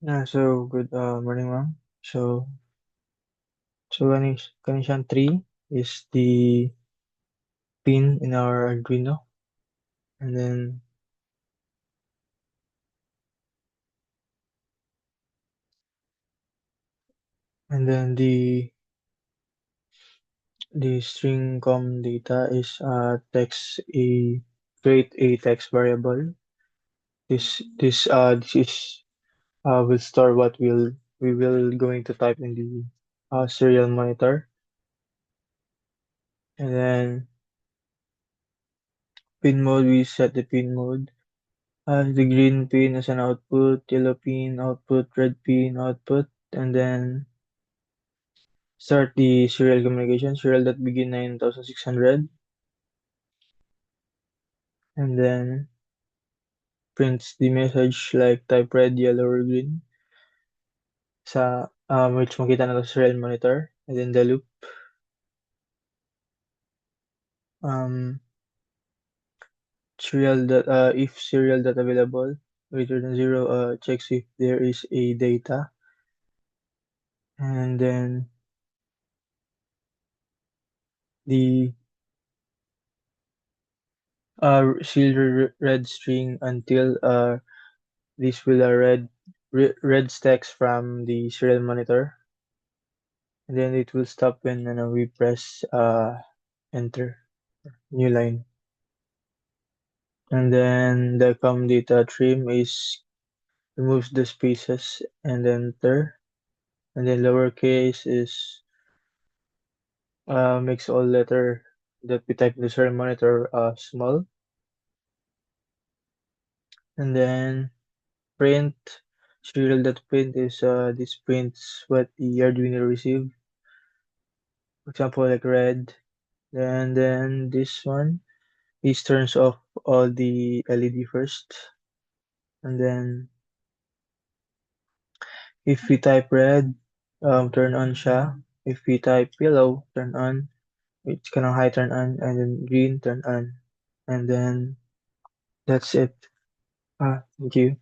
So good morning, ma'am. So connection 3 is the pin in our Arduino, and then the string com data is text a create a text variable. This is will store what we will going to type in the serial monitor, and then pin mode, we set the pin mode. The green pin as an output, yellow pin output, red pin output, and then start the serial communication, serial that begin 9600, and then prints the message like type red, yellow, or green sa which makita na to sa serial monitor, and then the loop. Um, serial that if serial dot available greater than zero, checks if there is a data, and then the red string until this will red stacks from the serial monitor, and then it will stop when we press enter new line, and then the com data trim is removes the spaces and enter, and then lowercase is makes all letter that we type in the serial monitor small, and then print serial that print is this prints what the Arduino receive, for example like red, and then this one. This turns off all the LED first, and then if we type red, turn on siya. If we type yellow, turn on. It's kanang high turn on, and then green turn on, and then that's it. Thank you.